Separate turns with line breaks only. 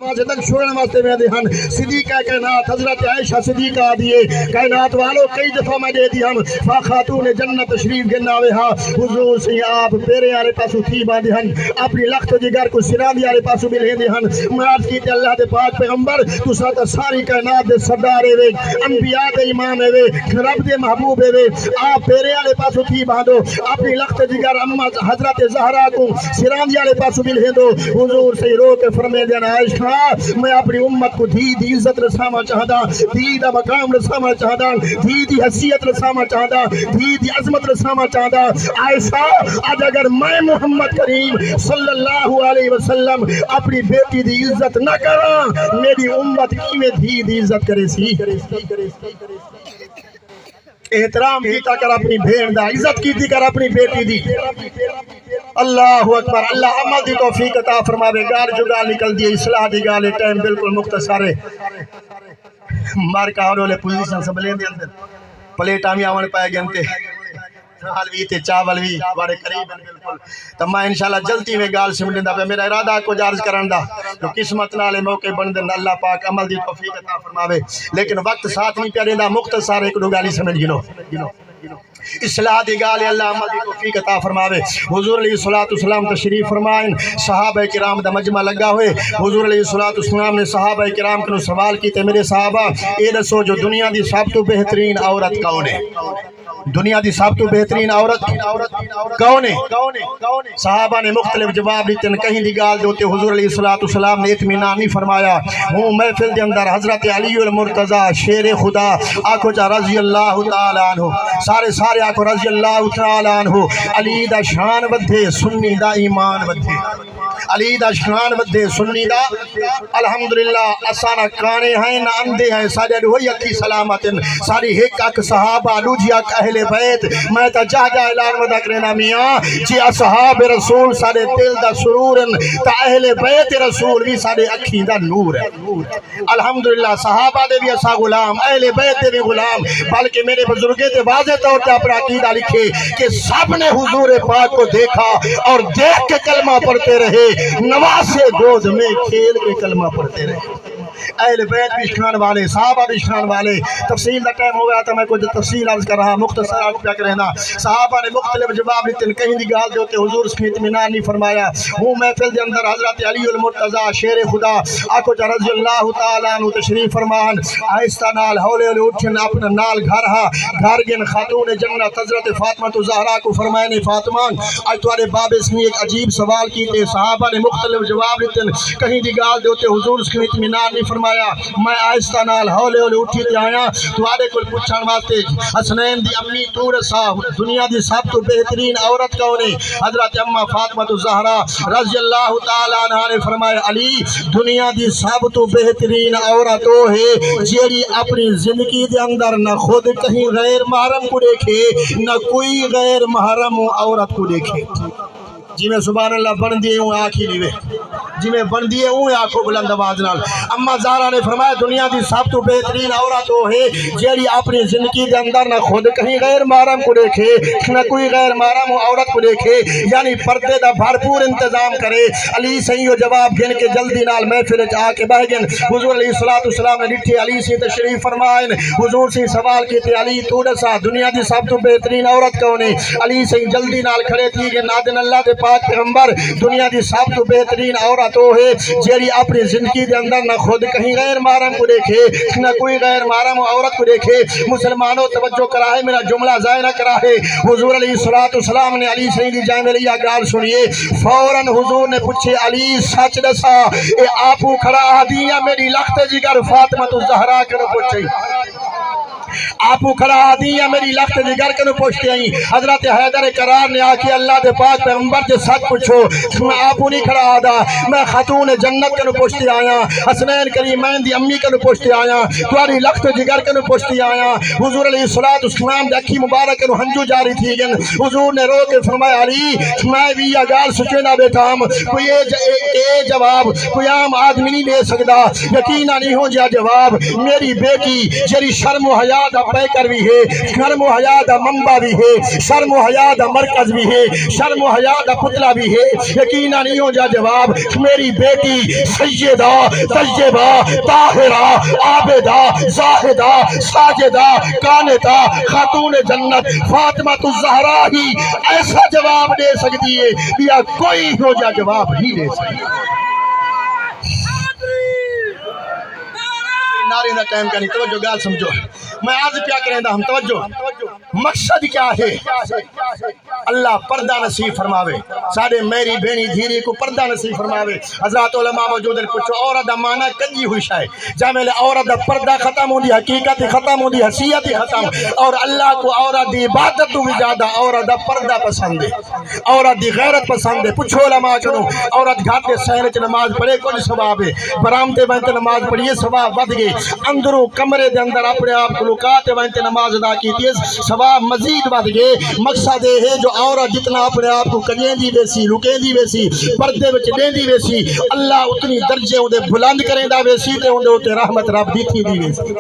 دروازے تک چھوڑنے واسطے میں دہن صدیقہ کائنات حضرت عائشہ صدیقہ دیے کائنات والوں کئی دفعہ میں دے دی ہم خاتون جنت تشریف گناوے ہاں حضور سے آپ پیرے آلے پاسو تھی باندھے ہن اپنی لخت جگر کو سراندی آلے پاسو ملے دے ہن مراد کی تے اللہ دے پاک پیغمبر تو ساتھ ساری کائنات دے سردارے وے انبیاء دے امام وے رب دے محبوب وے آپ پیرے آلے پاسو تھی باندھو اپنی لخت جگر اما حضرت زہرا کو سراندی آلے پاسو ملے دو حضور سے رو کے فرمے دینا عائشہ میں اپنی امت کو دی عزت رساما چاہتا دی دا مقام رساما چاہتا دی حیثیت رساما چاہتا دی عظمت رساما چاہتا عائشہ آج اگر میں محمد کریم صلی اللہ علیہ وسلم اپنی بیٹی دی عزت نہ کرا میری امت کی میں دی عزت کرے سی احترام کیتا کر اپنی بھین دا عزت کیتی کر اپنی بیٹی دی اللہ اکبر اللہ عمل دی توفیق عطا فرماوے گال جو گال نکل دی اصلاح دی گال ٹائم بالکل مختصر ہے مار کا ہولے پوزیشن سب لیں دے اندر پلیٹ آمی آوان پائے گنتے حلوی تے چاول بھی بڑے قریب ہیں بالکل تو میں انشاءاللہ جلدی میں گال سمجھن دا پہ میرا ارادہ کو جارج کرن دا تو قسمت نالے موقع بندن اللہ پاک عمل دی توفیق عطا فرماوے لیکن وقت ساتھ نہیں پیارے دا مختصر ایک دو گالی سمجھ گنو اصلاح دی گال اللہ عمل دی توفیق عطا فرماوے حضور علیہ السلام تشریف فرمائن صحابہ کرام دا مجمع لگا ہوئے حضور علیہ السلام نے صحابہ کرام کو سوال کی تے میرے صحابہ اے دسو جو دنیا دی سب تو بہترین عورت کون ہے دنیا دی سب تو بہترین عورت کون ہے صحابہ نے مختلف جواب دیتے ہیں کہیں دی گال دوتے حضور علیہ السلام نے اطمینان نہیں فرمایا ہوں محفل دے اندر حضرت علی المرتضی شیر خدا آنکھو جا رضی اللہ تعالی عنہ سارے آنکھو رضی اللہ تعالی عنہ علی دا شان بدھے سنی دا ایمان بدھے علی دا شان بدھے سنی دا الحمدللہ اسانا کانے ہیں نہ اندے ہیں سارے ہوئی اکی سلامت ساری ایک اک صحابہ لوجی اک اہل بیت میں تا جا اعلان ودا کرنا میاں جی اصحاب رسول سارے دل دا سرورن تا اہل بیت رسول بھی سارے اکھی دا نور ہے الحمدللہ صحابہ دے بھی اسا غلام اہل بیت دے بھی غلام بلکہ میرے بزرگے دے واضح طور تے اپنا عقیدہ لکھے کہ سب نے حضور پاک کو دیکھا اور دیکھ کے کلمہ پڑھتے رہے نواز سے گود میں کھیل کے کلمہ پڑھتے رہے اہل بیت بھی شان والے صحابہ بھی شان والے تفصیل دا ٹائم ہو گیا تھا میں کچھ تفصیل عرض کر رہا مختصر عرض کیا کرنا صحابہ نے مختلف جواب دیتے کہیں دی گال دیتے حضور اس کی اطمینان نہیں فرمایا ہوں محفل دے اندر حضرت علی المرتضی شیر خدا آکو جا رضی اللہ تعالیٰ عنہ تشریف فرمان آہستہ نال ہولے ہولے اٹھن اپنا نال گھر گن خاتون جنت حضرت فاطمہ زہرا کو فرمائے فاطمہ آج تمہارے باب اس نے ایک عجیب سوال کیتے صحابہ نے مختلف جواب دیتے کہیں دی گال دیتے حضور اس کی اطمینان نہیں فرمایا میں آہستہ نال ہولے ہولے اٹھی تے آیا تمہارے کل پوچھن واسطے حسنین دی امی تو رسا دنیا دی سب تو بہترین عورت کون ہے حضرت اما فاطمہ زہرا رضی اللہ تعالی عنہا نے فرمایا علی دنیا دی سب تو بہترین عورت وہ ہے جیڑی اپنی زندگی دے اندر نہ خود کہیں غیر محرم کو دیکھے نہ کوئی غیر محرم عورت کو دیکھے جی میں سبحان اللہ بن دیے ہوں آنکھی لیوے جی میں بن دیے ہوں آنکھوں بلند آواز نال اما زہرا نے فرمایا دنیا دی سب تو بہترین عورت وہ ہے جیڑی اپنی زندگی دے اندر نہ خود کہیں غیر محرم کو دیکھے نہ کوئی غیر محرم عورت کو دیکھے یعنی پردے دا بھرپور انتظام کرے علی سیو جواب گن کے جلدی نال محفل آ کے بہ گن حضور علیہ السلام نے ڈٹھے علی سے تشریف فرمائیں حضور سے سوال کیتے علی تو دسا دنیا دی سب تو بہترین عورت کون ہے علی سے جلدی نال کھڑے تھی کہ نادن اللہ دے پاک پیغمبر دنیا دی سب تو بہترین عورت وہ ہے جیڑی اپنی زندگی دے اندر نہ خود کہیں غیر محرم کو دیکھے نہ کوئی غیر محرم عورت کو دیکھے مسلمانوں توجہ کراہے میرا جملہ ضائع نہ کراہے حضور علیہ السلام نے علی سیدی جائیں میری یہ گال سنیے فوراً حضور نے پوچھے علی سچ دسا اے آپو کھڑا آدیا میری لخت جگر فاطمہ زہرا کرو پوچھے آپو کھڑا آدیا میری لخت جگر کنو پوچھتے ہیں حضرت حیدر کرار نے آکے اللہ دے پاک پیغمبر سے سچ پوچھو میں آپو نہیں کھڑا آدھا میں خاتون جنت کنو پوچھتے آیا حسنین کریمین دی امی کنو پوچھتے آیا تواری لخت جگر کنو پوچھتے آیا حضور علیہ السلام دے اکھی مبارک کنو ہنجو جاری تھی گن حضور نے رو کے فرمایا علی میں بھی یہ گال سچے نہ بیٹھا ہم کوئی اے جواب کوئی عام آدمی نہیں دے سکتا یقینہ نہیں ہو جا جواب میری بیٹی جری شرم و حیا حیا دا پیکر بھی ہے، شرم و حیا دا منبع بھی ہے، شرم و حیا دا مرکز بھی ہے، شرم و حیا دا پتلا بھی ہے۔ یقیناً نہیں ہو جا جواب میری بیٹی سیدہ طیبہ طاہرہ عابدہ زاہدہ ساجدہ قانتہ خاتون جنت فاطمہ الزہرا ہی ایسا جواب دے سکتی ہے یا کوئی ہو جا جواب نہیں دے سکتی۔ نعرے دا ٹائم کا نہیں، توجہ گال سمجھو، میں عرض کیا کریں دا ہم توجہ مقصد کیا ہے؟ اللہ پردہ نصیب فرماوے، ساڑھے میری بینی دھیری کو پردہ نصیب فرماوے۔ حضرات علماء موجود ہیں، پوچھو عورت دا معنی کنجی ہوئی شاہ جا میں لے عورت دا پردہ ختم ہو دی، حقیقت ختم ہو دی، حسیت ختم، اور اللہ کو عورت دی عبادت بھی زیادہ عورت دا پردہ پسند ہے، عورت دی غیرت پسند ہے۔ پوچھو علماء جنو عورت گھاٹ کے سہرے چ نماز پڑھے کچھ ثواب ہے، برامتے بینتے نماز پڑھیے ثواب ود گئے، اندروں کمرے دے اندر اپنے آپ کو لکاتے بینتے نماز ادا کیتی ہے ثواب مزید ود گئے۔ مقصد یہ ہے جو عورت جتنا اپنے آپ کو کجیں دی ویسی لکیں دی ویسی پردے وچ دیں دی ویسی اللہ اتنی درجے اندے بلند کریں دا ویسی تے اندے رحمت رب دی تھی دی ویسی۔